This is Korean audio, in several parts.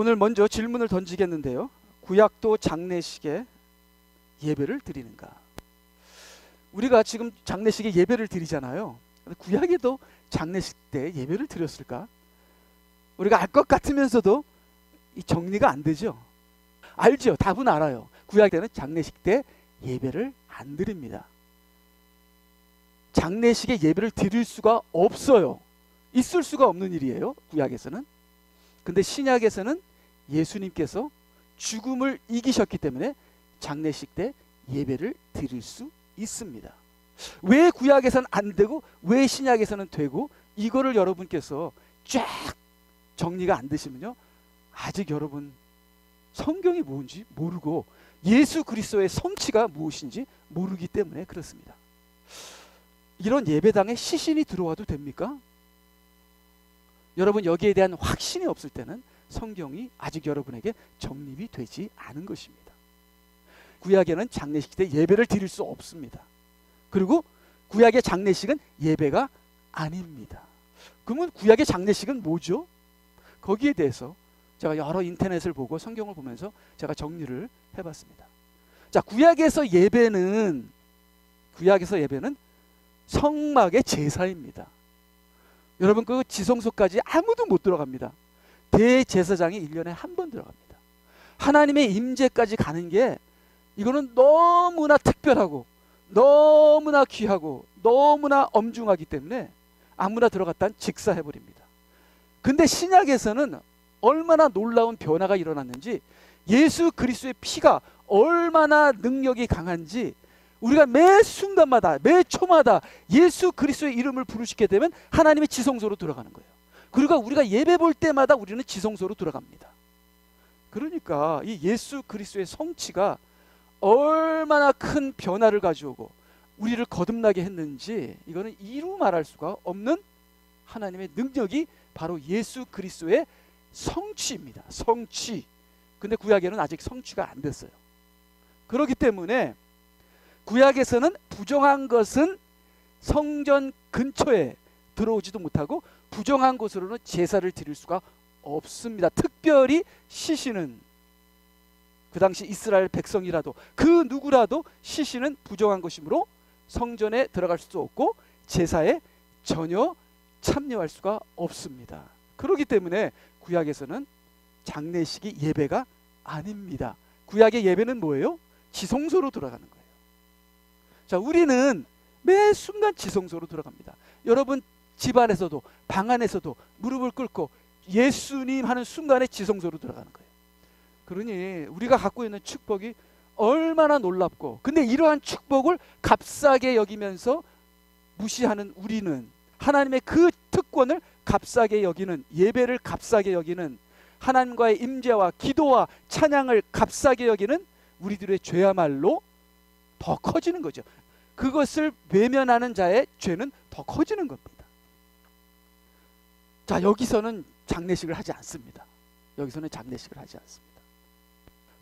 오늘 먼저 질문을 던지겠는데요. 구약도 장례식에 예배를 드리는가? 우리가 지금 장례식에 예배를 드리잖아요. 구약에도 장례식 때 예배를 드렸을까? 우리가 알 것 같으면서도 이 정리가 안 되죠. 알죠? 답은 알아요. 구약 때는 장례식 때 예배를 안 드립니다. 장례식에 예배를 드릴 수가 없어요. 있을 수가 없는 일이에요, 구약에서는. 근데 신약에서는 예수님께서 죽음을 이기셨기 때문에 장례식 때 예배를 드릴 수 있습니다. 왜 구약에서는 안 되고 왜 신약에서는 되고, 이거를 여러분께서 쫙 정리가 안 되시면요, 아직 여러분 성경이 뭔지 모르고 예수 그리스도의 성취가 무엇인지 모르기 때문에 그렇습니다. 이런 예배당에 시신이 들어와도 됩니까? 여러분, 여기에 대한 확신이 없을 때는 성경이 아직 여러분에게 정립이 되지 않은 것입니다. 구약에는 장례식 때 예배를 드릴 수 없습니다. 그리고 구약의 장례식은 예배가 아닙니다. 그러면 구약의 장례식은 뭐죠? 거기에 대해서 제가 여러 인터넷을 보고 성경을 보면서 제가 정리를 해봤습니다. 자, 구약에서 예배는 성막의 제사입니다. 여러분, 그 지성소까지 아무도 못 들어갑니다. 대제사장이 1년에 한 번 들어갑니다. 하나님의 임재까지 가는 게, 이거는 너무나 특별하고 너무나 귀하고 너무나 엄중하기 때문에 아무나 들어갔다는 직사해버립니다. 근데 신약에서는 얼마나 놀라운 변화가 일어났는지, 예수 그리스도의 피가 얼마나 능력이 강한지, 우리가 매 순간마다 매 초마다 예수 그리스도의 이름을 부르시게 되면 하나님의 지성소로 들어가는 거예요. 그리고 우리가 예배 볼 때마다 우리는 지성소로 들어갑니다. 그러니까 이 예수 그리스도의 성취가 얼마나 큰 변화를 가져오고 우리를 거듭나게 했는지, 이거는 이루 말할 수가 없는 하나님의 능력이 바로 예수 그리스도의 성취입니다. 성취. 근데 구약에는 아직 성취가 안 됐어요. 그렇기 때문에 구약에서는 부정한 것은 성전 근처에 들어오지도 못하고 부정한 곳으로는 제사를 드릴 수가 없습니다. 특별히 시신은, 그 당시 이스라엘 백성이라도 그 누구라도 시신은 부정한 것이므로 성전에 들어갈 수도 없고 제사에 전혀 참여할 수가 없습니다. 그렇기 때문에 구약에서는 장례식이 예배가 아닙니다. 구약의 예배는 뭐예요? 지성소로 들어가는 거예요. 자, 우리는 매 순간 지성소로 들어갑니다. 여러분 집안에서도 방 안에서도 무릎을 꿇고 예수님 하는 순간에 지성소로 들어가는 거예요. 그러니 우리가 갖고 있는 축복이 얼마나 놀랍고, 근데 이러한 축복을 값싸게 여기면서 무시하는 우리는, 하나님의 그 특권을 값싸게 여기는, 예배를 값싸게 여기는, 하나님과의 임재와 기도와 찬양을 값싸게 여기는 우리들의 죄야말로 더 커지는 거죠. 그것을 외면하는 자의 죄는 더 커지는 겁니다. 자, 여기서는 장례식을 하지 않습니다. 여기서는 장례식을 하지 않습니다.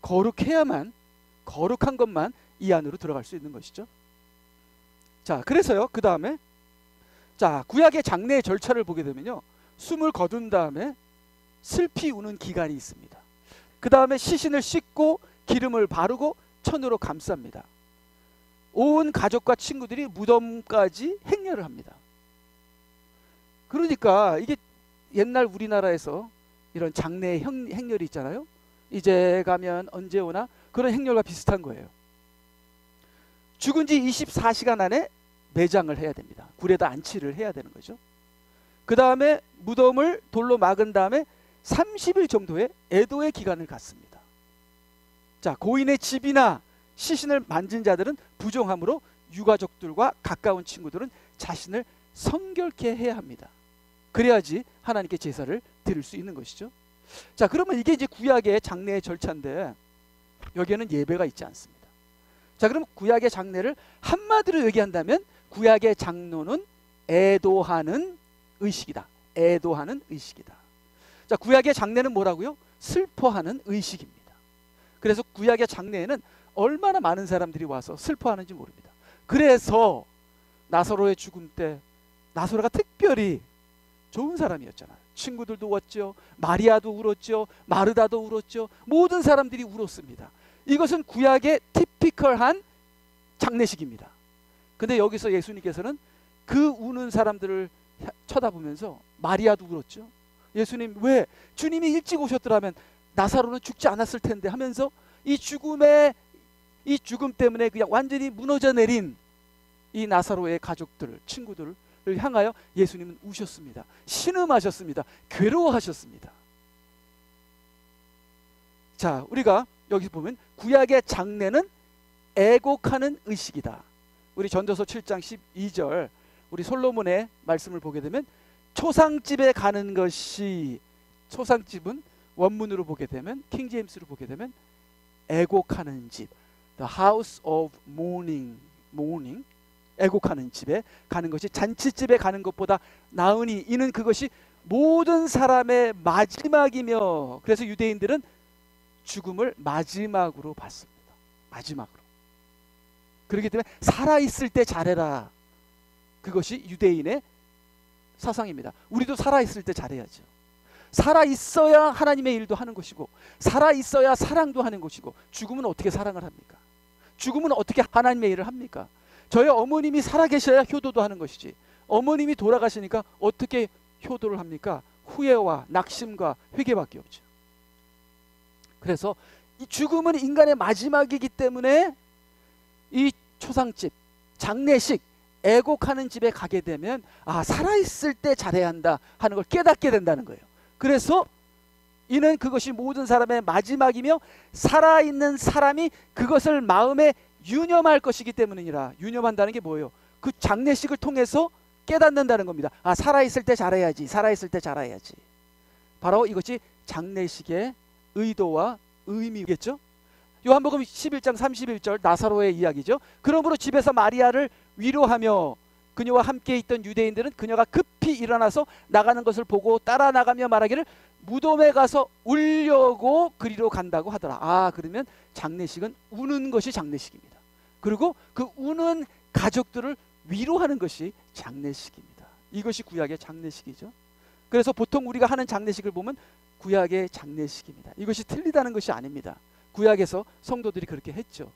거룩해야만, 거룩한 것만 이 안으로 들어갈 수 있는 것이죠. 자, 그래서요, 그 다음에, 자, 구약의 장례의 절차를 보게 되면요, 숨을 거둔 다음에 슬피 우는 기간이 있습니다. 그 다음에 시신을 씻고 기름을 바르고 천으로 감쌉니다. 온 가족과 친구들이 무덤까지 행렬을 합니다. 그러니까 이게 옛날 우리나라에서 이런 장례 행렬이 있잖아요. 이제 가면 언제 오나, 그런 행렬과 비슷한 거예요. 죽은 지 24시간 안에 매장을 해야 됩니다. 굴에다 안치를 해야 되는 거죠. 그 다음에 무덤을 돌로 막은 다음에 30일 정도의 애도의 기간을 갖습니다. 자, 고인의 집이나 시신을 만진 자들은 부정함으로 유가족들과 가까운 친구들은 자신을 성결케 해야 합니다. 그래야지 하나님께 제사를 드릴 수 있는 것이죠. 자, 그러면 이게 이제 구약의 장례의 절차인데 여기에는 예배가 있지 않습니다. 자, 그럼 구약의 장례를 한마디로 얘기한다면 구약의 장로는 애도하는 의식이다. 애도하는 의식이다. 자, 구약의 장례는 뭐라고요? 슬퍼하는 의식입니다. 그래서 구약의 장례에는 얼마나 많은 사람들이 와서 슬퍼하는지 모릅니다. 그래서 나사로의 죽음 때 나사로가 특별히 좋은 사람이었잖아요. 친구들도 울었죠. 마리아도 울었죠. 마르다도 울었죠. 모든 사람들이 울었습니다. 이것은 구약의 티피컬한 장례식입니다. 근데 여기서 예수님께서는 그 우는 사람들을 쳐다보면서 마리아도 울었죠. 예수님, 왜 주님이 일찍 오셨더라면 나사로는 죽지 않았을 텐데 하면서 이 죽음 때문에 그냥 완전히 무너져 내린 이 나사로의 가족들, 친구들을 향하여 예수님은 우셨습니다. 신음하셨습니다. 괴로워하셨습니다. 자, 우리가 여기서 보면 구약의 장례는 애곡하는 의식이다. 우리 전도서 7장 12절 우리 솔로몬의 말씀을 보게 되면 초상집에 가는 것이, 초상집은 원문으로 보게 되면, 킹제임스로 보게 되면 애곡하는 집, the house of mourning, 애곡하는 집에 가는 것이 잔치집에 가는 것보다 나으니 이는 그것이 모든 사람의 마지막이며, 그래서 유대인들은 죽음을 마지막으로 봤습니다. 마지막으로. 그렇기 때문에 살아있을 때 잘해라, 그것이 유대인의 사상입니다. 우리도 살아있을 때 잘해야죠. 살아있어야 하나님의 일도 하는 것이고, 살아있어야 사랑도 하는 것이고, 죽으면 어떻게 사랑을 합니까? 죽으면 어떻게 하나님의 일을 합니까? 저희 어머님이 살아계셔야 효도도 하는 것이지, 어머님이 돌아가시니까 어떻게 효도를 합니까? 후회와 낙심과 회개밖에 없죠. 그래서 이 죽음은 인간의 마지막이기 때문에 이 초상집, 장례식, 애곡하는 집에 가게 되면 살아있을 때 잘해야 한다 하는 걸 깨닫게 된다는 거예요. 그래서 이는 그것이 모든 사람의 마지막이며 살아있는 사람이 그것을 마음에 유념할 것이기 때문이니라. 유념한다는 게 뭐예요? 그 장례식을 통해서 깨닫는다는 겁니다. 살아있을 때 잘해야지, 살아있을 때 잘해야지. 바로 이것이 장례식의 의도와 의미겠죠. 요한복음 11장 31절 나사로의 이야기죠. 그러므로 집에서 마리아를 위로하며 그녀와 함께 있던 유대인들은 그녀가 급히 일어나서 나가는 것을 보고 따라 나가며 말하기를 무덤에 가서 울려고 그리로 간다고 하더라. 그러면 장례식은 우는 것이 장례식입니다. 그리고 그 우는 가족들을 위로하는 것이 장례식입니다. 이것이 구약의 장례식이죠. 그래서 보통 우리가 하는 장례식을 보면 구약의 장례식입니다. 이것이 틀리다는 것이 아닙니다. 구약에서 성도들이 그렇게 했죠.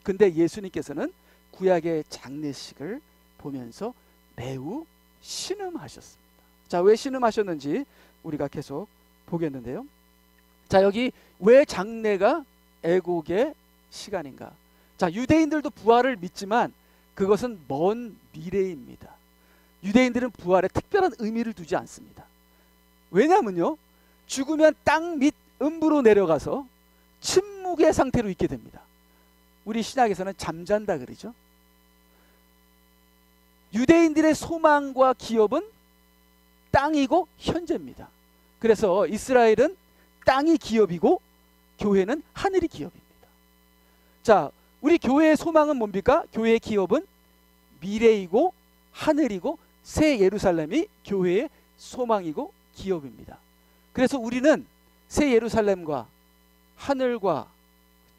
근데 예수님께서는 구약의 장례식을 보면서 매우 신음하셨습니다. 자, 왜 신음하셨는지 우리가 계속 보겠는데요. 자, 여기 왜 장례가 애곡의 시간인가? 자, 유대인들도 부활을 믿지만 그것은 먼 미래입니다. 유대인들은 부활에 특별한 의미를 두지 않습니다. 왜냐하면요, 죽으면 땅 밑 음부로 내려가서 침묵의 상태로 있게 됩니다. 우리 신약에서는 잠잔다 그러죠. 유대인들의 소망과 기업은 땅이고 현재입니다. 그래서 이스라엘은 땅이 기업이고 교회는 하늘이 기업입니다. 자, 우리 교회의 소망은 뭡니까? 교회의 기업은 미래이고 하늘이고 새 예루살렘이 교회의 소망이고 기업입니다. 그래서 우리는 새 예루살렘과 하늘과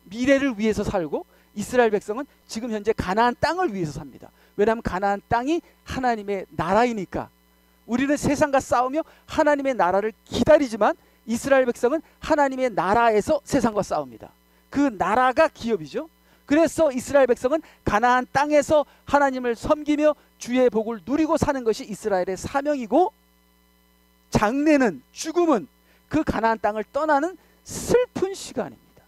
미래를 위해서 살고, 이스라엘 백성은 지금 현재 가나안 땅을 위해서 삽니다. 왜냐하면 가나안 땅이 하나님의 나라이니까. 우리는 세상과 싸우며 하나님의 나라를 기다리지만 이스라엘 백성은 하나님의 나라에서 세상과 싸웁니다. 그 나라가 기업이죠. 그래서 이스라엘 백성은 가나안 땅에서 하나님을 섬기며 주의 복을 누리고 사는 것이 이스라엘의 사명이고, 장례는, 죽음은 그 가나안 땅을 떠나는 슬픈 시간입니다.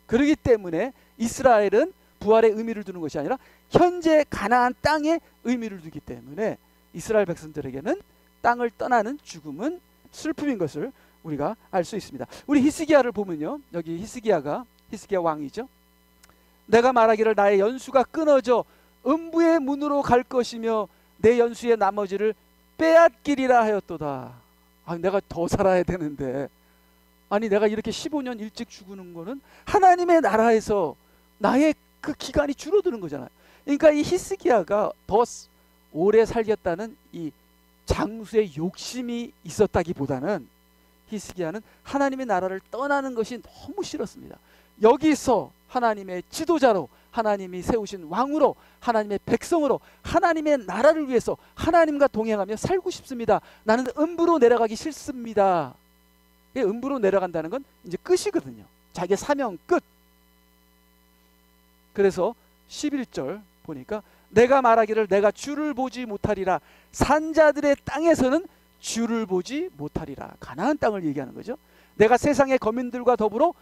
그렇기 때문에 이스라엘은 부활의 의미를 두는 것이 아니라 현재 가나안 땅에 의미를 두기 때문에 이스라엘 백성들에게는 땅을 떠나는 죽음은 슬픔인 것을 우리가 알 수 있습니다. 우리 히스기야를 보면요, 여기 히스기야 왕이죠. 내가 말하기를 나의 연수가 끊어져 음부의 문으로 갈 것이며 내 연수의 나머지를 빼앗기리라 하였도다. 내가 더 살아야 되는데, 내가 이렇게 15년 일찍 죽는 거는 하나님의 나라에서 나의 그 기간이 줄어드는 거잖아요. 그러니까 이 히스기야가 더 오래 살겠다는 이 장수의 욕심이 있었다기보다는 히스기야는 하나님의 나라를 떠나는 것이 너무 싫었습니다. 여기서 하나님의 지도자로, 하나님이 세우신 왕으로, 하나님의 백성으로, 하나님의 나라를 위해서 하나님과 동행하며 살고 싶습니다. 나는 음부로 내려가기 싫습니다. 음부로 내려간다는 건 이제 끝이거든요. 자기의 사명 끝. 그래서 11절 보니까 내가 말하기를 내가 주를 보지 못하리라. 산자들의 땅에서는 주를 보지 못하리라. 가나안 땅을 얘기하는 거죠. 내가 세상의 거민들과 더불어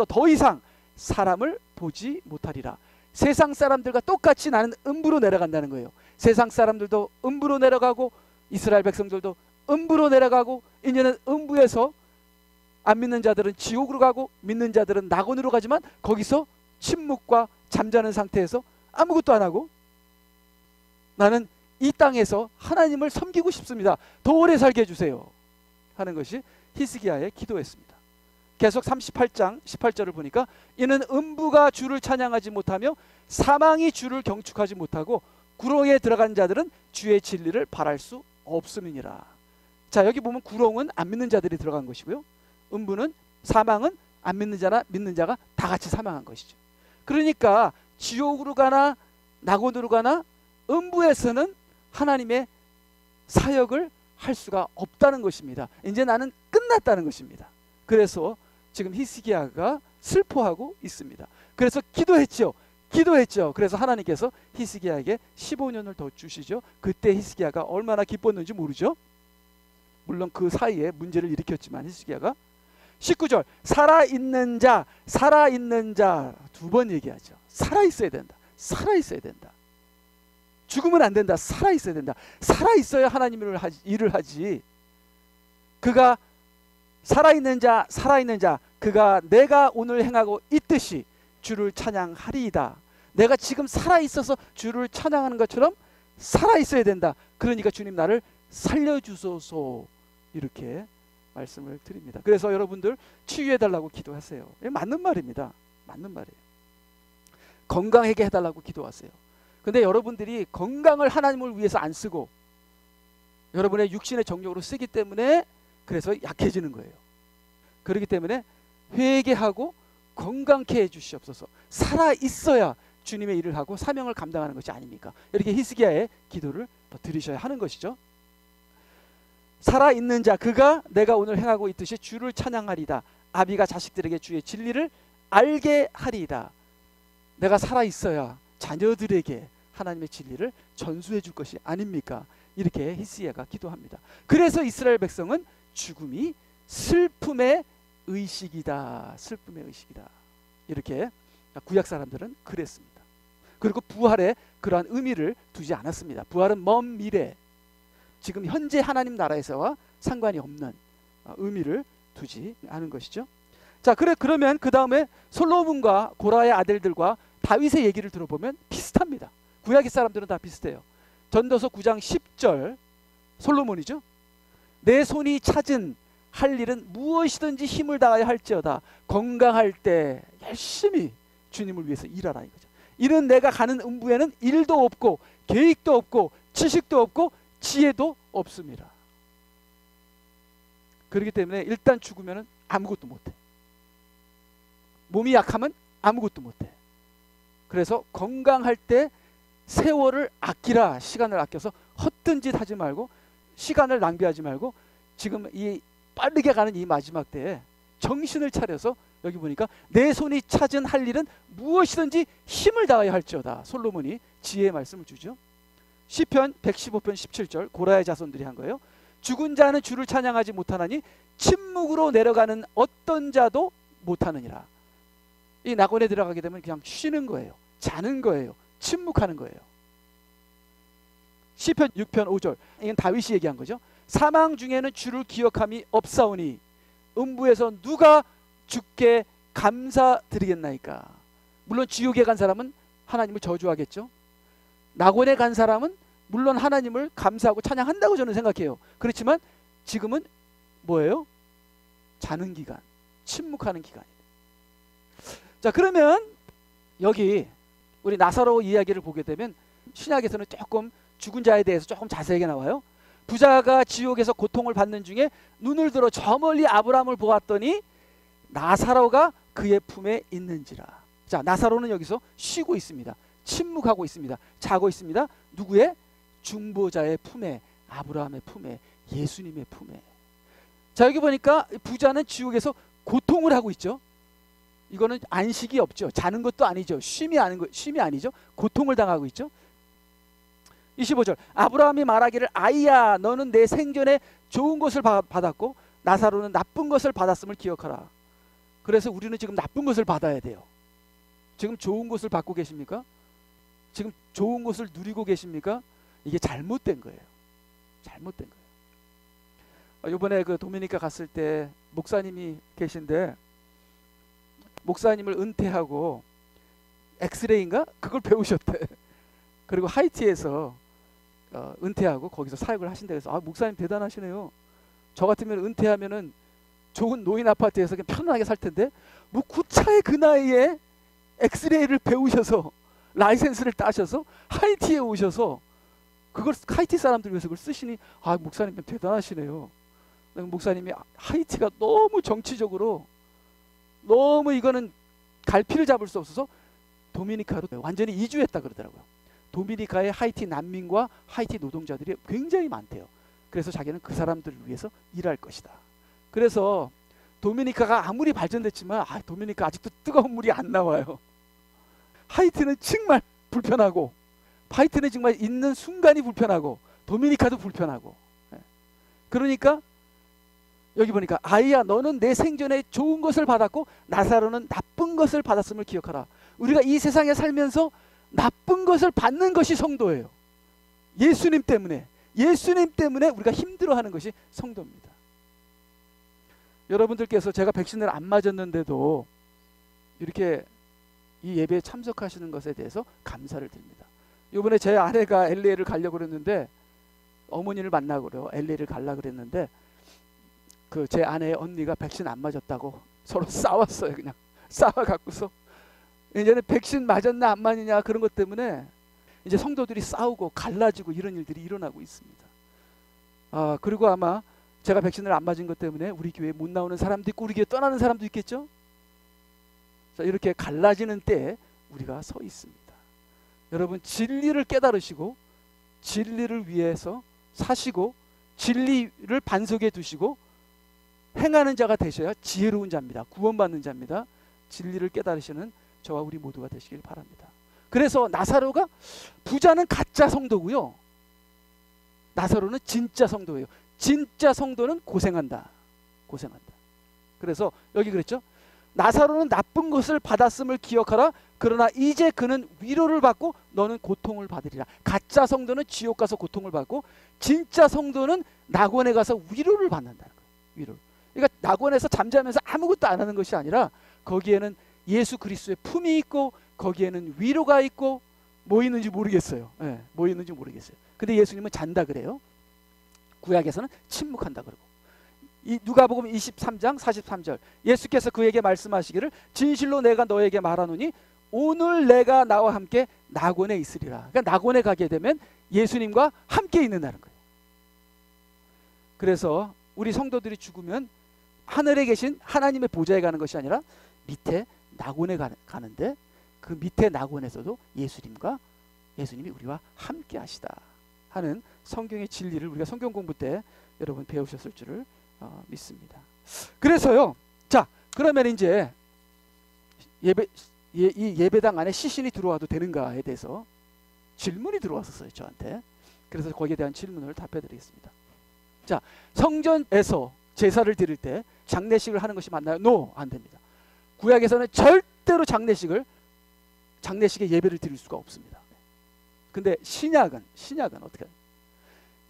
더 이상 사람을 보지 못하리라. 세상 사람들과 똑같이 나는 음부로 내려간다는 거예요. 세상 사람들도 음부로 내려가고 이스라엘 백성들도 음부로 내려가고, 이제는 음부에서 안 믿는 자들은 지옥으로 가고 믿는 자들은 낙원으로 가지만 거기서 침묵과 잠자는 상태에서 아무것도 안 하고 나는 이 땅에서 하나님을 섬기고 싶습니다. 더 오래 살게 해주세요 하는 것이 히스기야의 기도였습니다. 계속 38장 18절을 보니까 이는 음부가 주를 찬양하지 못하며 사망이 주를 경축하지 못하고 구렁에 들어간 자들은 주의 진리를 바랄 수 없음이니라. 자, 여기 보면 구렁은 안 믿는 자들이 들어간 것이고요, 음부는, 사망은 안 믿는 자나 믿는 자가 다 같이 사망한 것이죠. 그러니까 지옥으로 가나 낙원으로 가나 음부에서는 하나님의 사역을 할 수가 없다는 것입니다. 이제 나는 끝났다는 것입니다. 그래서 지금 히스기야가 슬퍼하고 있습니다. 그래서 기도했죠. 그래서 하나님께서 히스기야에게 15년을 더 주시죠. 그때 히스기야가 얼마나 기뻤는지 모르죠. 물론 그 사이에 문제를 일으켰지만 히스기야가 19절 살아있는 자 두 번 얘기하죠. 살아있어야 된다. 죽으면 안 된다. 살아있어야 된다. 살아있어야 하나님의 일을 하지. 그가 살아있는 자 그가 내가 오늘 행하고 있듯이 주를 찬양하리이다. 내가 지금 살아있어서 주를 찬양하는 것처럼 살아있어야 된다. 그러니까 주님 나를 살려주소서, 이렇게 말씀을 드립니다. 그래서 여러분들 치유해달라고 기도하세요. 맞는 말입니다. 맞는 말이에요. 건강하게 해달라고 기도하세요. 근데 여러분들이 건강을 하나님을 위해서 안 쓰고 여러분의 육신의 정욕으로 쓰기 때문에 그래서 약해지는 거예요. 그렇기 때문에 회개하고 건강케 해주시옵소서. 살아있어야 주님의 일을 하고 사명을 감당하는 것이 아닙니까? 이렇게 히스기야의 기도를 더 드리셔야 하는 것이죠. 살아있는 자 그가 내가 오늘 행하고 있듯이 주를 찬양하리다. 아비가 자식들에게 주의 진리를 알게 하리이다. 내가 살아있어야 자녀들에게 하나님의 진리를 전수해 줄 것이 아닙니까? 이렇게 히스기야가 기도합니다. 그래서 이스라엘 백성은 죽음이 슬픔의 의식이다. 이렇게 구약 사람들은 그랬습니다. 그리고 부활에 그러한 의미를 두지 않았습니다. 부활은 먼 미래, 지금 현재 하나님 나라에서와 상관이 없는 의미를 두지 않은 것이죠. 자, 그러면 그 다음에 솔로몬과 고라의 아들들과 다윗의 얘기를 들어보면 비슷합니다. 구약의 사람들은 다 비슷해요. 전도서 9장 10절 솔로몬이죠. 내 손이 찾은 할 일은 무엇이든지 힘을 다하여 할지어다. 건강할 때 열심히 주님을 위해서 일하라 이거죠. 이는 내가 가는 음부에는 일도 없고 계획도 없고 지식도 없고 지혜도 없습니다. 그렇기 때문에 일단 죽으면 아무것도 못해. 몸이 약하면 아무것도 못해. 그래서 건강할 때 세월을 아끼라. 시간을 아껴서 헛된 짓 하지 말고 시간을 낭비하지 말고 지금 이 빠르게 가는 이 마지막 때에 정신을 차려서 여기 보니까 내 손이 찾은 할 일은 무엇이든지 힘을 다하여 할지어다. 솔로몬이 지혜의 말씀을 주죠. 시편 115편 17절 고라의 자손들이 한 거예요. 죽은 자는 주를 찬양하지 못하나니 침묵으로 내려가는 어떤 자도 못하느니라. 이 낙원에 들어가게 되면 그냥 쉬는 거예요. 자는 거예요. 침묵하는 거예요. 시편 6편 5절 이건 다윗이 얘기한 거죠. 사망 중에는 주를 기억함이 없사오니 음부에서 누가 주께 감사드리겠나이까. 물론 지옥에 간 사람은 하나님을 저주하겠죠. 낙원에 간 사람은 물론 하나님을 감사하고 찬양한다고 저는 생각해요. 그렇지만 지금은 뭐예요? 자는 기간, 침묵하는 기간이에요. 자, 그러면 여기 우리 나사로 이야기를 보게 되면 신약에서는 조금 죽은 자에 대해서 조금 자세하게 나와요. 부자가 지옥에서 고통을 받는 중에 눈을 들어 저 멀리 아브라함을 보았더니 나사로가 그의 품에 있는지라. 자, 나사로는 여기서 쉬고 있습니다. 침묵하고 있습니다. 자고 있습니다. 누구의? 중보자의 품에, 아브라함의 품에, 예수님의 품에. 자, 여기 보니까 부자는 지옥에서 고통을 하고 있죠. 이거는 안식이 없죠. 자는 것도 아니죠. 쉼이 아니죠. 고통을 당하고 있죠. 25절, 아브라함이 말하기를 아이야 너는 내 생전에 좋은 것을 받았고 나사로는 나쁜 것을 받았음을 기억하라. 그래서 우리는 지금 나쁜 것을 받아야 돼요. 지금 좋은 것을 받고 계십니까? 지금 좋은 것을 누리고 계십니까? 이게 잘못된 거예요. 잘못된 거예요. 이번에 그 도미니카 갔을 때 목사님이 계신데, 목사님을 은퇴하고 엑스레이인가? 그걸 배우셨대. 그리고 하이티에서 은퇴하고 거기서 사역을 하신다 해서, 아, 목사님 대단하시네요. 저 같으면 은퇴하면은 좋은 노인 아파트에서 그냥 편안하게 살 텐데, 뭐 구차의 그 나이에 엑스레이를 배우셔서 라이센스를 따셔서 하이티에 오셔서 그걸 하이티 사람들 위해서 그걸 쓰시니, 아, 목사님 대단하시네요. 목사님이 하이티가 너무 정치적으로 너무 이거는 갈피를 잡을 수 없어서 도미니카로 완전히 이주했다 그러더라고요. 도미니카에 하이티 난민과 하이티 노동자들이 굉장히 많대요. 그래서 자기는 그 사람들을 위해서 일할 것이다. 그래서 도미니카가 아무리 발전됐지만 도미니카 아직도 뜨거운 물이 안 나와요. 하이티는 정말 불편하고, 하이티는 정말 있는 순간이 불편하고, 도미니카도 불편하고. 그러니까 여기 보니까 아이야 너는 내 생전에 좋은 것을 받았고 나사로는 나쁜 것을 받았음을 기억하라. 우리가 이 세상에 살면서 나쁜 것을 받는 것이 성도예요. 예수님 때문에 우리가 힘들어하는 것이 성도입니다. 여러분들께서 제가 백신을 안 맞았는데도 이렇게 이 예배에 참석하시는 것에 대해서 감사를 드립니다. 이번에 제 아내가 LA를 가려고 그랬는데, 어머니를 만나고 그래요. LA를 가려고 그랬는데 그 제 아내의 언니가 백신 안 맞았다고 서로 싸웠어요. 그냥 싸워갖고서 이제는 백신 맞았나 안 맞느냐 그런 것 때문에 이제 성도들이 싸우고 갈라지고 이런 일들이 일어나고 있습니다. 그리고 아마 제가 백신을 안 맞은 것 때문에 우리 교회에 못 나오는 사람도 있고 우리 교회 떠나는 사람도 있겠죠. 자, 이렇게 갈라지는 때에 우리가 서 있습니다. 여러분, 진리를 깨달으시고 진리를 위해서 사시고 진리를 반석에 두시고 행하는 자가 되셔야 지혜로운 자입니다. 구원받는 자입니다. 진리를 깨달으시는 저와 우리 모두가 되시길 바랍니다. 그래서 나사로가, 부자는 가짜 성도고요, 나사로는 진짜 성도예요. 진짜 성도는 고생한다. 그래서 여기 그랬죠. 나사로는 나쁜 것을 받았음을 기억하라. 그러나 이제 그는 위로를 받고 너는 고통을 받으리라. 가짜 성도는 지옥 가서 고통을 받고, 진짜 성도는 낙원에 가서 위로를 받는다는 거예요. 위로를. 그러니까 낙원에서 잠자면서 아무것도 안 하는 것이 아니라 거기에는 예수 그리스도의 품이 있고 거기에는 위로가 있고, 뭐 있는지 모르겠어요. 뭐 있는지 모르겠어요. 근데 예수님은 잔다 그래요. 구약에서는 침묵한다 그러고. 이 누가복음 23장 43절, 예수께서 그에게 말씀하시기를 진실로 내가 너에게 말하노니 오늘 내가 나와 함께 낙원에 있으리라. 그러니까 낙원에 가게 되면 예수님과 함께 있는다는 거예요. 그래서 우리 성도들이 죽으면 하늘에 계신 하나님의 보좌에 가는 것이 아니라 밑에 낙원에 가는데, 그 밑에 낙원에서도 예수님이 우리와 함께 하시다 하는 성경의 진리를 우리가 성경 공부 때 여러분 배우셨을 줄을 믿습니다. 그래서요, 자, 그러면 이제 이 예배당 안에 시신이 들어와도 되는가에 대해서 질문이 들어왔었어요, 저한테. 그래서 거기에 대한 질문을 답해드리겠습니다. 자, 성전에서 제사를 드릴 때 장례식을 하는 것이 맞나요? No, 안 됩니다. 구약에서는 절대로 장례식에 예배를 드릴 수가 없습니다. 근데 신약은 어떻게 해요?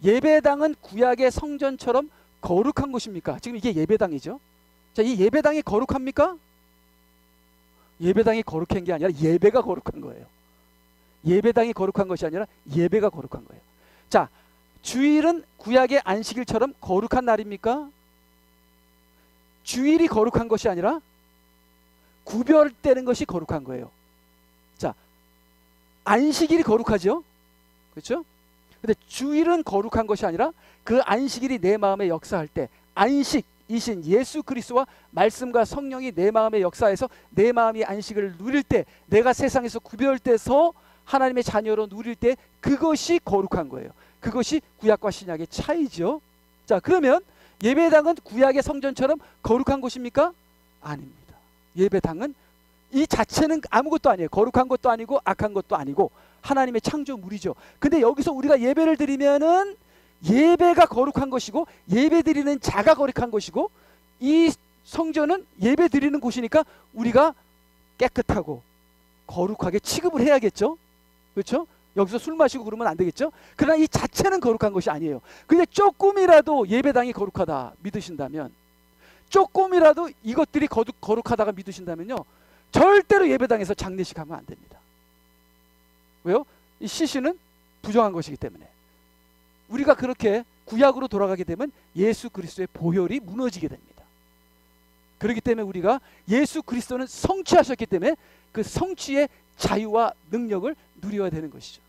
예배당은 구약의 성전처럼 거룩한 곳입니까? 지금 이게 예배당이죠. 자, 이 예배당이 거룩합니까? 예배당이 거룩한 게 아니라 예배가 거룩한 거예요. 예배당이 거룩한 것이 아니라 예배가 거룩한 거예요. 자, 주일은 구약의 안식일처럼 거룩한 날입니까? 주일이 거룩한 것이 아니라 구별되는 것이 거룩한 거예요. 자, 안식일이 거룩하죠? 그렇죠? 근데 주일은 거룩한 것이 아니라 그 안식일이 내 마음에 역사할 때, 안식이 이신 예수 그리스도와 말씀과 성령이 내 마음에 역사해서 내 마음이 안식을 누릴 때, 내가 세상에서 구별돼서 하나님의 자녀로 누릴 때, 그것이 거룩한 거예요. 그것이 구약과 신약의 차이죠. 자, 그러면 예배당은 구약의 성전처럼 거룩한 곳입니까? 아닙니다. 예배당은 이 자체는 아무것도 아니에요. 거룩한 것도 아니고 악한 것도 아니고 하나님의 창조물이죠. 근데 여기서 우리가 예배를 드리면은 예배가 거룩한 것이고 예배 드리는 자가 거룩한 것이고, 이 성전은 예배 드리는 곳이니까 우리가 깨끗하고 거룩하게 취급을 해야겠죠. 그렇죠? 여기서 술 마시고 그러면 안 되겠죠. 그러나 이 자체는 거룩한 것이 아니에요. 근데 조금이라도 예배당이 거룩하다 믿으신다면, 조금이라도 이것들이 거룩하다가 믿으신다면요, 절대로 예배당에서 장례식 하면 안 됩니다. 왜요? 이 시신은 부정한 것이기 때문에. 우리가 그렇게 구약으로 돌아가게 되면 예수 그리스도의 보혈이 무너지게 됩니다. 그렇기 때문에 우리가 예수 그리스도는 성취하셨기 때문에 그 성취의 자유와 능력을 누려야 되는 것이죠.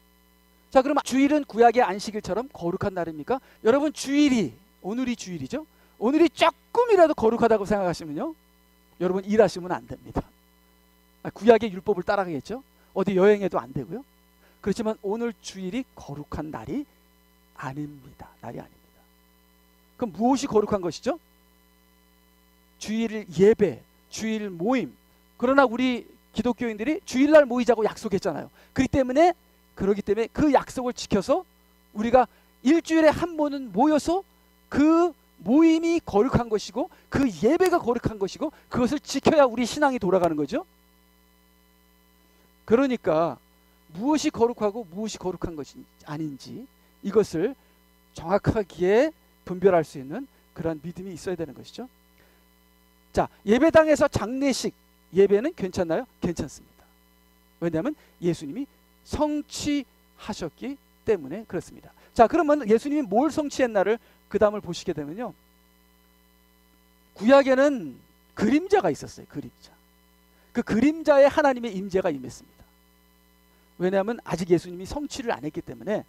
자, 그럼 주일은 구약의 안식일처럼 거룩한 날입니까? 여러분, 주일이, 오늘이 주일이죠. 오늘이 조금이라도 거룩하다고 생각하시면요, 여러분 일하시면 안 됩니다. 구약의 율법을 따라가겠죠. 어디 여행해도 안 되고요. 그렇지만 오늘 주일이 거룩한 날이 아닙니다. 날이 아닙니다. 그럼 무엇이 거룩한 것이죠? 주일 예배, 주일 모임. 그러나 우리 기독교인들이 주일날 모이자고 약속했잖아요. 그렇기 때문에 그 약속을 지켜서 우리가 일주일에 한 번은 모여서 그 모임이 거룩한 것이고 그 예배가 거룩한 것이고 그것을 지켜야 우리 신앙이 돌아가는 거죠. 그러니까 무엇이 거룩하고 무엇이 거룩한 것이 아닌지 이것을 정확하게 분별할 수 있는 그런 믿음이 있어야 되는 것이죠. 자, 예배당에서 장례식 예배는 괜찮나요? 괜찮습니다. 왜냐하면 예수님이 성취하셨기 때문에 그렇습니다. 자, 그러면 예수님이 뭘 성취했나를 그 다음을 보시게 되면요, 구약에는 그림자가 있었어요. 그림자. 그 그림자에 하나님의 임재가 임했습니다. 왜냐하면 아직 예수님이 성취를 안 했기 때문에.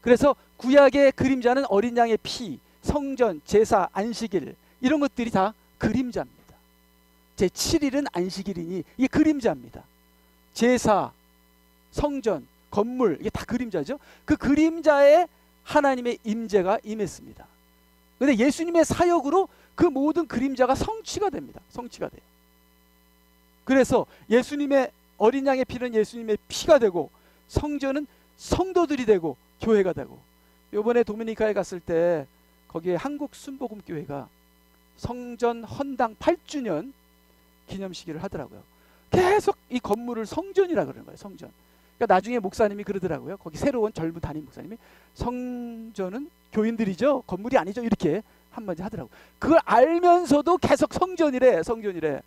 그래서 구약의 그림자는 어린 양의 피, 성전, 제사, 안식일, 이런 것들이 다 그림자입니다. 제7일은 안식일이니 이게 그림자입니다. 제사, 성전, 건물, 이게 다 그림자죠. 그 그림자에 하나님의 임재가 임했습니다. 그런데 예수님의 사역으로 그 모든 그림자가 성취가 됩니다. 성취가 돼요. 그래서 예수님의 어린 양의 피는 예수님의 피가 되고, 성전은 성도들이 되고, 교회가 되고. 이번에 도미니카에 갔을 때 거기에 한국 순복음교회가 성전 헌당 8주년 기념식을 하더라고요. 계속 이 건물을 성전이라 그러는 거예요. 성전. 그러니까 나중에 목사님이 그러더라고요. 거기 새로 온 젊은 담임 목사님이, 성전은 교인들이죠, 건물이 아니죠, 이렇게 한마디 하더라고요. 그걸 알면서도 계속 성전이래. 성전이래.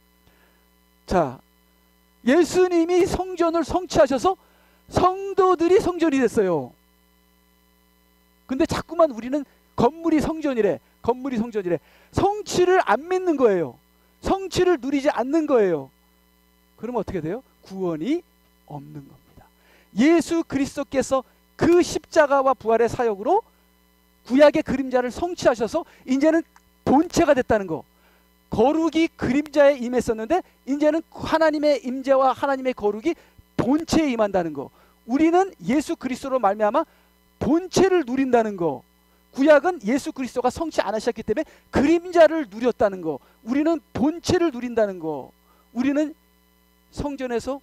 자, 예수님이 성전을 성취하셔서 성도들이 성전이 됐어요. 근데 자꾸만 우리는 건물이 성전이래, 건물이 성전이래. 성취를 안 믿는 거예요. 성취를 누리지 않는 거예요. 그러면 어떻게 돼요? 구원이 없는 겁니다. 예수 그리스도께서 그 십자가와 부활의 사역으로 구약의 그림자를 성취하셔서 이제는 본체가 됐다는 거. 거룩이 그림자에 임했었는데 이제는 하나님의 임재와 하나님의 거룩이 본체에 임한다는 거. 우리는 예수 그리스도로 말미암아 본체를 누린다는 거. 구약은 예수 그리스도가 성취 안 하셨기 때문에 그림자를 누렸다는 거. 우리는 본체를 누린다는 거. 우리는 성전에서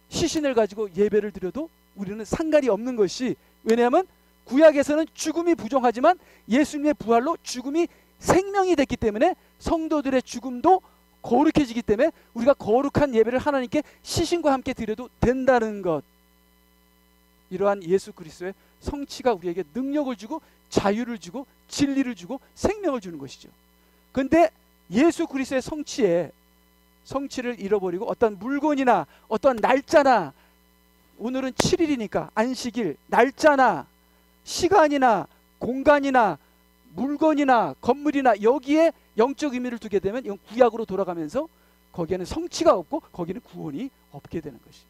시신을 가지고 예배를 드려도 우리는 상관이 없는 것이, 왜냐하면 구약에서는 죽음이 부정하지만 예수님의 부활로 죽음이 생명이 됐기 때문에 성도들의 죽음도 거룩해지기 때문에 우리가 거룩한 예배를 하나님께 시신과 함께 드려도 된다는 것. 이러한 예수 그리스도의 성취가 우리에게 능력을 주고 자유를 주고 진리를 주고 생명을 주는 것이죠. 그런데 예수 그리스도의 성취를 잃어버리고 어떤 물건이나 어떤 날짜나, 오늘은 7일이니까 안식일, 날짜나 시간이나 공간이나 물건이나 건물이나 여기에 영적 의미를 두게 되면 이건 구약으로 돌아가면서 거기에는 성취가 없고 거기는 구원이 없게 되는 것입니다.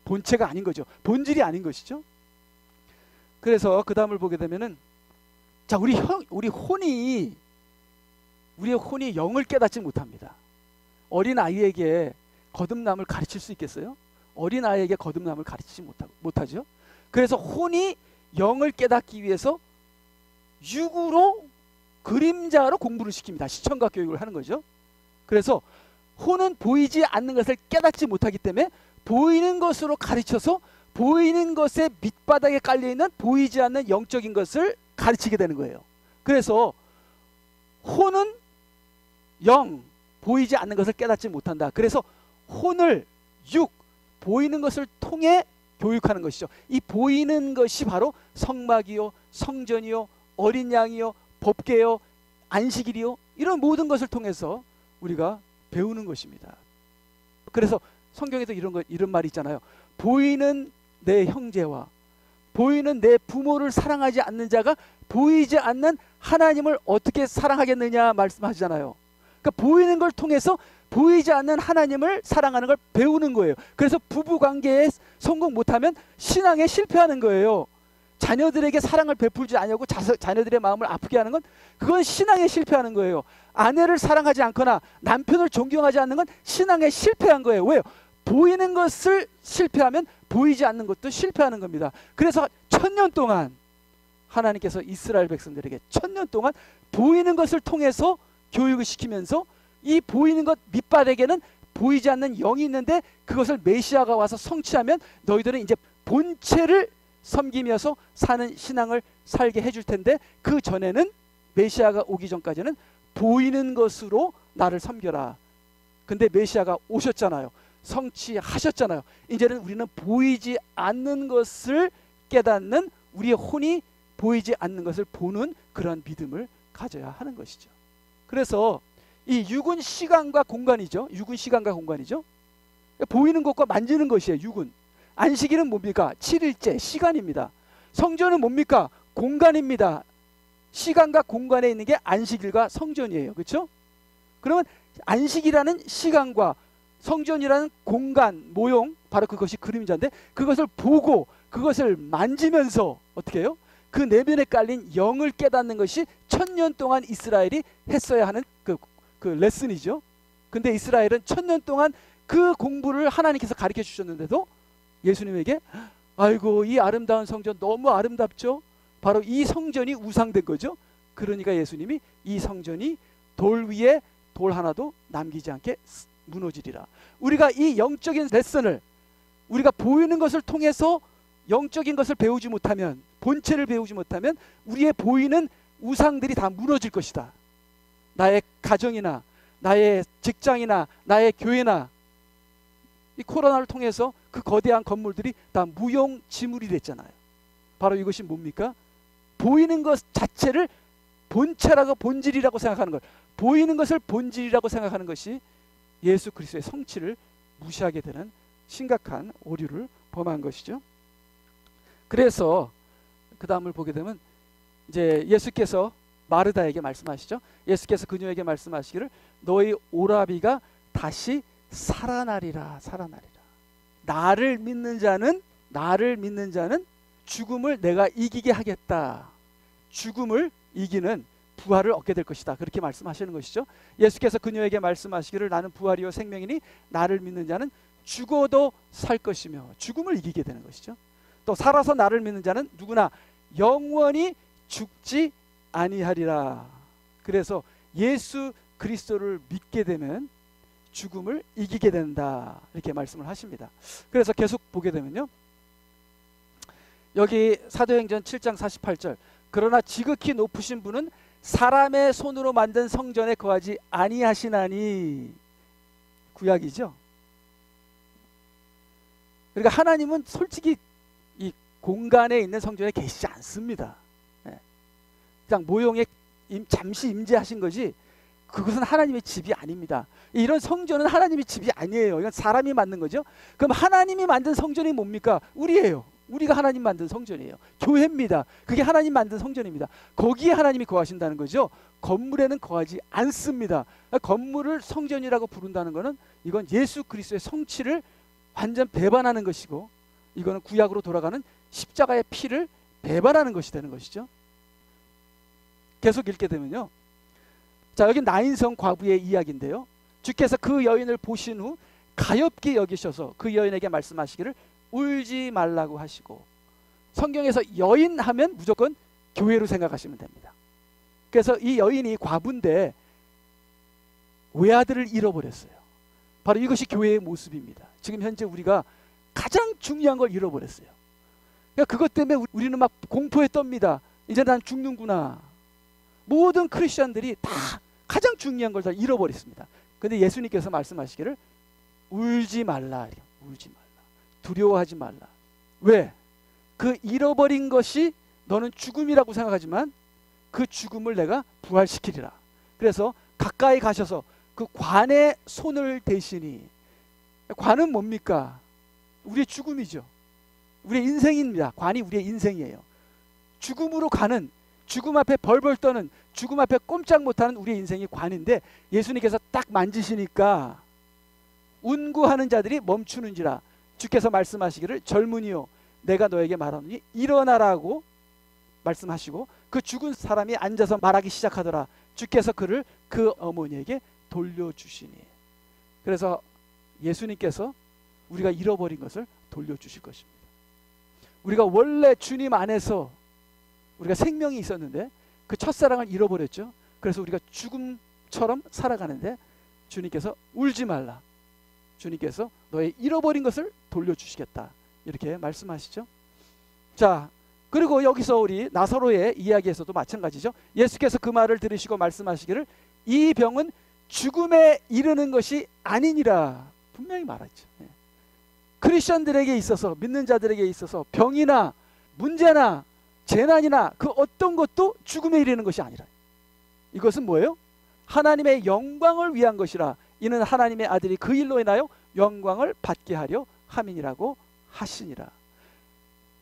본체가 아닌 거죠. 본질이 아닌 것이죠. 그래서 그 다음을 보게 되면은, 자, 우리 혼이 우리의 혼이 영을 깨닫지 못합니다. 어린 아이에게 거듭남을 가르칠 수 있겠어요? 어린 아이에게 거듭남을 가르치지 못하죠. 그래서 혼이 영을 깨닫기 위해서 육으로, 그림자로 공부를 시킵니다. 시청각 교육을 하는 거죠. 그래서 혼은 보이지 않는 것을 깨닫지 못하기 때문에 보이는 것으로 가르쳐서 보이는 것의 밑바닥에 깔려있는 보이지 않는 영적인 것을 가르치게 되는 거예요. 그래서 혼은 영, 보이지 않는 것을 깨닫지 못한다. 그래서 혼을 육, 보이는 것을 통해 교육하는 것이죠. 이 보이는 것이 바로 성막이요, 성전이요, 어린 양이요, 법궤요, 안식일이요, 이런 모든 것을 통해서 우리가 배우는 것입니다. 그래서 성경에도 이런 말이 있잖아요. 보이는 내 형제와 보이는 내 부모를 사랑하지 않는 자가 보이지 않는 하나님을 어떻게 사랑하겠느냐 말씀하시잖아요. 그러니까 보이는 걸 통해서 보이지 않는 하나님을 사랑하는 걸 배우는 거예요. 그래서 부부관계에 성공 못하면 신앙에 실패하는 거예요. 자녀들에게 사랑을 베풀지 않냐고 자녀들의 마음을 아프게 하는 건 그건 신앙에 실패하는 거예요. 아내를 사랑하지 않거나 남편을 존경하지 않는 건 신앙에 실패한 거예요. 왜요? 보이는 것을 실패하면 보이지 않는 것도 실패하는 겁니다. 그래서 1000년 동안 하나님께서 이스라엘 백성들에게 1000년 동안 보이는 것을 통해서 교육을 시키면서 이 보이는 것 밑바닥에는 보이지 않는 영이 있는데 그것을 메시아가 와서 성취하면 너희들은 이제 본체를 섬기면서 사는 신앙을 살게 해줄 텐데 그 전에는 메시아가 오기 전까지는 보이는 것으로 나를 섬겨라. 근데 메시아가 오셨잖아요. 성취하셨잖아요. 이제는 우리는 보이지 않는 것을 깨닫는 우리의 혼이 보이지 않는 것을 보는 그런 믿음을 가져야 하는 것이죠. 그래서 이 육은 시간과 공간이죠. 육은 시간과 공간이죠. 보이는 것과 만지는 것이에요. 육은. 안식일은 뭡니까? 7일째 시간입니다. 성전은 뭡니까? 공간입니다. 시간과 공간에 있는 게 안식일과 성전이에요. 그렇죠? 그러면 안식이라는 시간과 성전이라는 공간, 모형, 바로 그것이 그림자인데 그것을 보고 그것을 만지면서 어떻게 해요? 그 내면에 깔린 영을 깨닫는 것이 1000년 동안 이스라엘이 했어야 하는 그 레슨이죠. 근데 이스라엘은 1000년 동안 그 공부를 하나님께서 가르쳐 주셨는데도 예수님에게 아이고 이 아름다운 성전 너무 아름답죠. 바로 이 성전이 우상된 거죠. 그러니까 예수님이 이 성전이 돌 위에 돌 하나도 남기지 않게 무너지리라. 우리가 이 영적인 레슨을 우리가 보이는 것을 통해서 영적인 것을 배우지 못하면, 본체를 배우지 못하면 우리의 보이는 우상들이 다 무너질 것이다. 나의 가정이나 나의 직장이나 나의 교회나 이 코로나를 통해서 그 거대한 건물들이 다 무용지물이 됐잖아요. 바로 이것이 뭡니까? 보이는 것 자체를 본체라고 본질이라고 생각하는 것, 보이는 것을 본질이라고 생각하는 것이 예수 그리스도의 성취를 무시하게 되는 심각한 오류를 범한 것이죠. 그래서 그 다음을 보게 되면 이제 예수께서 마르다에게 말씀하시죠. 예수께서 그녀에게 말씀하시기를 너희 오라비가 다시 살아나리라. 살아나리라. 나를 믿는 자는 죽음을 내가 이기게 하겠다. 죽음을 이기는 부활을 얻게 될 것이다. 그렇게 말씀하시는 것이죠. 예수께서 그녀에게 말씀하시기를 나는 부활이요 생명이니 나를 믿는 자는 죽어도 살 것이며 죽음을 이기게 되는 것이죠. 또 살아서 나를 믿는 자는 누구나 영원히 죽지 아니하리라. 그래서 예수 그리스도를 믿게 되면 죽음을 이기게 된다. 이렇게 말씀을 하십니다. 그래서 계속 보게 되면요. 여기 사도행전 7장 48절 그러나 지극히 높으신 분은 사람의 손으로 만든 성전에 거하지 아니하시나니 구약이죠. 그러니까 하나님은 솔직히 이 공간에 있는 성전에 계시지 않습니다. 그냥 모형에 잠시 임재하신 거지 그것은 하나님의 집이 아닙니다. 이런 성전은 하나님의 집이 아니에요. 이건 사람이 만든 거죠. 그럼 하나님이 만든 성전이 뭡니까? 우리예요. 우리가 하나님 만든 성전이에요. 교회입니다. 그게 하나님 만든 성전입니다. 거기에 하나님이 거하신다는 거죠. 건물에는 거하지 않습니다. 건물을 성전이라고 부른다는 것은 이건 예수 그리스도의 성취를 완전 배반하는 것이고 이거는 구약으로 돌아가는 십자가의 피를 배반하는 것이 되는 것이죠. 계속 읽게 되면요. 자, 자, 여기 나인성 과부의 이야기인데요. 주께서 그 여인을 보신 후 가엾게 여기셔서 그 여인에게 말씀하시기를 울지 말라고 하시고, 성경에서 여인 하면 무조건 교회로 생각하시면 됩니다. 그래서 이 여인이 과부인데 외아들을 잃어버렸어요. 바로 이것이 교회의 모습입니다. 지금 현재 우리가 가장 중요한 걸 잃어버렸어요. 그러니까 그것 때문에 우리는 막 공포에 떱니다. 이제 난 죽는구나. 모든 크리스천들이 다 가장 중요한 걸 다 잃어버렸습니다. 근데 예수님께서 말씀하시기를 울지 말라. 울지 말라. 두려워하지 말라. 왜? 그 잃어버린 것이 너는 죽음이라고 생각하지만 그 죽음을 내가 부활시키리라. 그래서 가까이 가셔서 그 관의 손을 대시니, 관은 뭡니까? 우리의 죽음이죠. 우리의 인생입니다. 관이 우리의 인생이에요. 죽음으로 가는, 죽음 앞에 벌벌 떠는, 죽음 앞에 꼼짝 못하는 우리의 인생이 관인데, 예수님께서 딱 만지시니까 운구하는 자들이 멈추는지라. 주께서 말씀하시기를 젊은이요 내가 너에게 말하노니 일어나라고 말씀하시고, 그 죽은 사람이 앉아서 말하기 시작하더라. 주께서 그를 그 어머니에게 돌려주시니. 그래서 예수님께서 우리가 잃어버린 것을 돌려주실 것입니다. 우리가 원래 주님 안에서 우리가 생명이 있었는데 그 첫사랑을 잃어버렸죠. 그래서 우리가 죽음처럼 살아가는데 주님께서 울지 말라. 주님께서 너의 잃어버린 것을 돌려주시겠다. 이렇게 말씀하시죠. 자, 그리고 여기서 우리 나사로의 이야기에서도 마찬가지죠. 예수께서 그 말을 들으시고 말씀하시기를 이 병은 죽음에 이르는 것이 아니니라. 분명히 말했죠. 크리스천들에게 있어서, 믿는 자들에게 있어서 병이나 문제나 재난이나 그 어떤 것도 죽음에 이르는 것이 아니라, 이것은 뭐예요? 하나님의 영광을 위한 것이라. 이는 하나님의 아들이 그 일로 인하여 영광을 받게 하려 함이니라고 하시니라.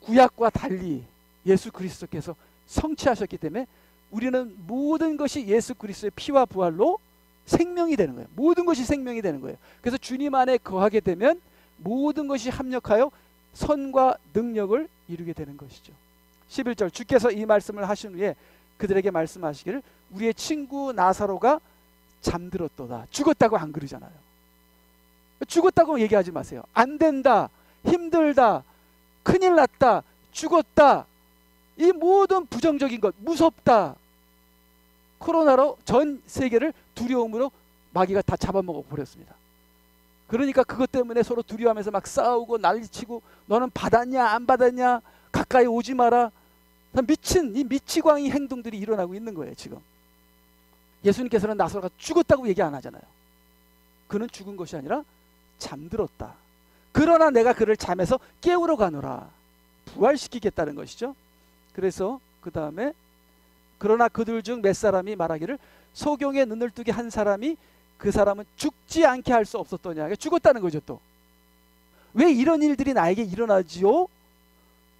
구약과 달리 예수 그리스도께서 성취하셨기 때문에 우리는 모든 것이 예수 그리스도의 피와 부활로 생명이 되는 거예요. 모든 것이 생명이 되는 거예요. 그래서 주님 안에 거하게 되면 모든 것이 합력하여 선과 능력을 이루게 되는 것이죠. 11절 주께서 이 말씀을 하신 후에 그들에게 말씀하시기를 우리의 친구 나사로가 잠들었도다. 죽었다고 안 그러잖아요. 죽었다고 얘기하지 마세요. 안 된다, 힘들다, 큰일 났다, 죽었다, 이 모든 부정적인 것, 무섭다, 코로나로 전 세계를 두려움으로 마귀가 다 잡아먹어 버렸습니다. 그러니까 그것 때문에 서로 두려워하면서 막 싸우고 난리치고, 너는 받았냐 안 받았냐, 가까이 오지 마라, 미친 이 미치광이 행동들이 일어나고 있는 거예요. 지금 예수님께서는 나사로가 죽었다고 얘기 안 하잖아요. 그는 죽은 것이 아니라 잠들었다. 그러나 내가 그를 잠에서 깨우러 가노라. 부활시키겠다는 것이죠. 그래서 그 다음에 그러나 그들 중 몇 사람이 말하기를 소경에 눈을 뜨게 한 사람이 그 사람은 죽지 않게 할 수 없었더냐. 죽었다는 거죠. 또 왜 이런 일들이 나에게 일어나지요?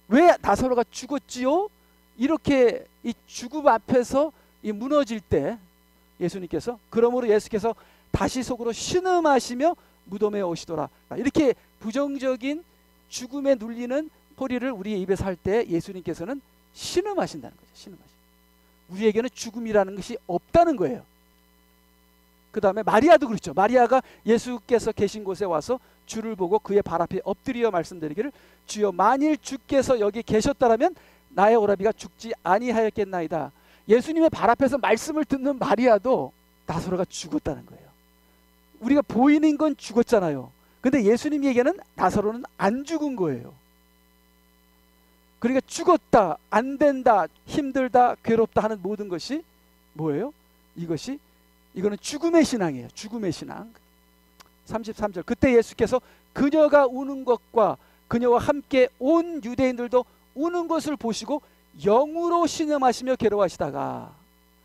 왜 나사로가 죽었지요? 이렇게 이 죽음 앞에서 이 무너질 때 예수님께서, 그러므로 예수께서 다시 속으로 신음하시며 무덤에 오시더라. 이렇게 부정적인 죽음에 눌리는 소리를 우리의 입에서 할 때 예수님께서는 신음하신다는 거죠. 신음하시. 우리에게는 죽음이라는 것이 없다는 거예요. 그 다음에 마리아도 그렇죠. 마리아가 예수께서 계신 곳에 와서 주를 보고 그의 발 앞에 엎드려 말씀드리기를 주여 만일 주께서 여기 계셨다라면 나의 오라비가 죽지 아니하였겠나이다. 예수님의 발 앞에서 말씀을 듣는 마리아도 나사로가 죽었다는 거예요. 우리가 보이는 건 죽었잖아요. 근데 예수님에게는 나사로는 안 죽은 거예요. 그러니까 죽었다, 안 된다, 힘들다, 괴롭다 하는 모든 것이 뭐예요? 이거는 죽음의 신앙이에요. 죽음의 신앙. 33절 그때 예수께서 그녀가 우는 것과 그녀와 함께 온 유대인들도 우는 것을 보시고 영으로 신음하시며 괴로워하시다가,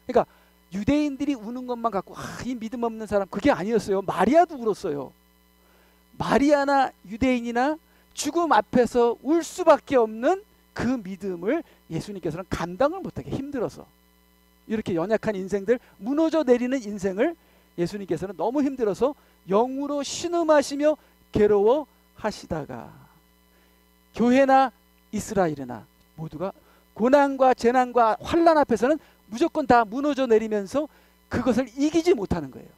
그러니까 유대인들이 우는 것만 갖고 이 믿음 없는 사람, 그게 아니었어요. 마리아도 울었어요. 마리아나 유대인이나 죽음 앞에서 울 수밖에 없는 그 믿음을 예수님께서는 감당을 못하게, 힘들어서 이렇게 연약한 인생들, 무너져 내리는 인생을 예수님께서는 너무 힘들어서 영으로 신음하시며 괴로워하시다가, 교회나 이스라엘이나 모두가 고난과 재난과 환난 앞에서는 무조건 다 무너져 내리면서 그것을 이기지 못하는 거예요.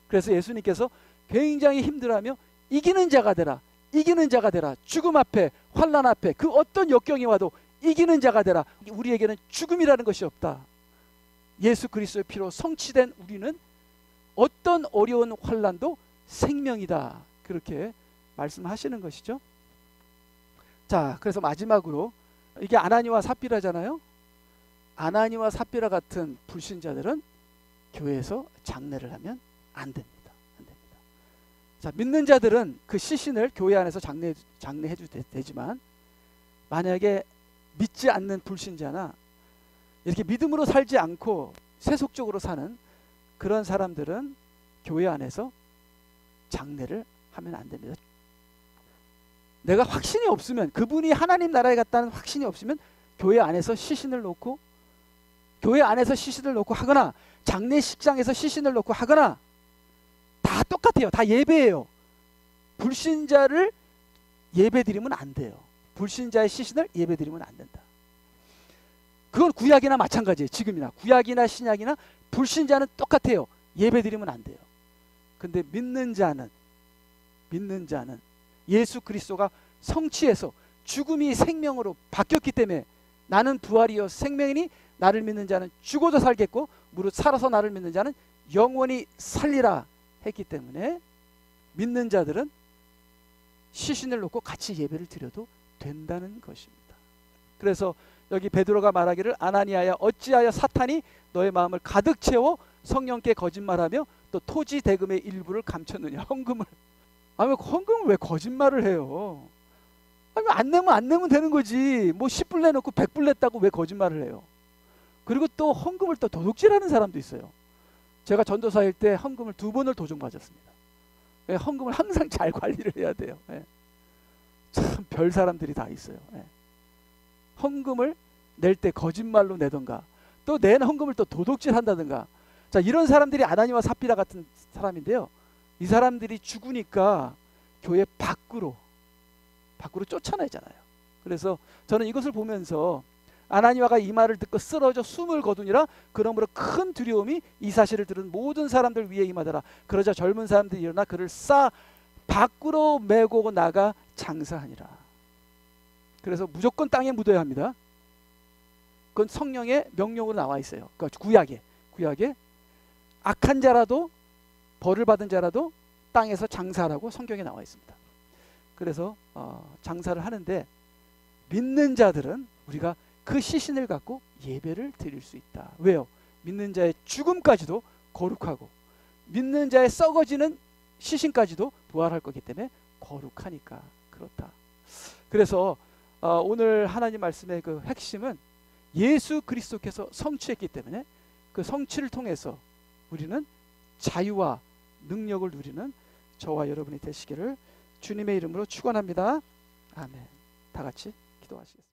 그래서 예수님께서 굉장히 힘들어하며 이기는 자가 되라, 이기는 자가 되라. 죽음 앞에, 환난 앞에 그 어떤 역경이 와도 이기는 자가 되라. 우리에게는 죽음이라는 것이 없다. 예수 그리스도의 피로 성취된 우리는 어떤 어려운 환난도 생명이다. 그렇게 말씀하시는 것이죠. 자, 그래서 마지막으로 이게 아나니와 삽비라잖아요. 아나니와 삽비라 같은 불신자들은 교회에서 장례를 하면 안 됩니다. 안 됩니다. 자, 믿는 자들은 그 시신을 교회 안에서 장례해도 되지만, 만약에 믿지 않는 불신자나 이렇게 믿음으로 살지 않고 세속적으로 사는 그런 사람들은 교회 안에서 장례를 하면 안 됩니다. 내가 확신이 없으면, 그분이 하나님 나라에 갔다는 확신이 없으면 교회 안에서 시신을 놓고 하거나 장례식장에서 시신을 놓고 하거나 다 똑같아요. 다 예배예요. 불신자를 예배드리면 안 돼요. 불신자의 시신을 예배드리면 안 된다. 그건 구약이나 마찬가지예요. 지금이나 구약이나 신약이나 불신자는 똑같아요. 예배드리면 안 돼요. 근데 믿는 자는 예수 그리스도가 성취해서 죽음이 생명으로 바뀌었기 때문에, 나는 부활이요 생명이니 나를 믿는 자는 죽어도 살겠고 무릇 살아서 나를 믿는 자는 영원히 살리라 했기 때문에, 믿는 자들은 시신을 놓고 같이 예배를 드려도 된다는 것입니다. 그래서 여기 베드로가 말하기를, 아나니아야 어찌하여 사탄이 너의 마음을 가득 채워 성령께 거짓말하며 또 토지 대금의 일부를 감췄느냐. 헌금을 왜 거짓말을 해요? 아니, 안 내면 되는 거지. 뭐 10불 내놓고 100불 냈다고 왜 거짓말을 해요? 그리고 또 헌금을 또 도둑질하는 사람도 있어요. 제가 전도사일 때 헌금을 2번을 도둑맞았습니다. 헌금을 항상 잘 관리를 해야 돼요. 참 별 사람들이 다 있어요. 헌금을 낼 때 거짓말로 내던가, 또 낸 헌금을 또 도둑질한다든가. 자, 이런 사람들이 아나니와 삽비라 같은 사람인데요. 이 사람들이 죽으니까 교회 밖으로 쫓아내잖아요. 그래서 저는 이것을 보면서 아나니아가 이 말을 듣고 쓰러져 숨을 거두니라. 그러므로 큰 두려움이 이 사실을 들은 모든 사람들 위에 임하더라. 그러자 젊은 사람들이 일어나 그를 싸 밖으로 메고 나가 장사하니라. 그래서 무조건 땅에 묻어야 합니다. 그건 성령의 명령으로 나와 있어요. 그러니까 구약에 악한 자라도, 벌을 받은 자라도 땅에서 장사하라고 성경에 나와 있습니다. 그래서 장사를 하는데, 믿는 자들은 우리가 그 시신을 갖고 예배를 드릴 수 있다. 왜요? 믿는 자의 죽음까지도 거룩하고 믿는 자의 썩어지는 시신까지도 부활할 거기 때문에 거룩하니까 그렇다. 그래서 오늘 하나님 말씀의 그 핵심은 예수 그리스도께서 성취했기 때문에 그 성취를 통해서 우리는 자유와 능력을 누리는 저와 여러분이 되시기를 주님의 이름으로 축원합니다. 아멘. 다 같이 기도하시겠습니다.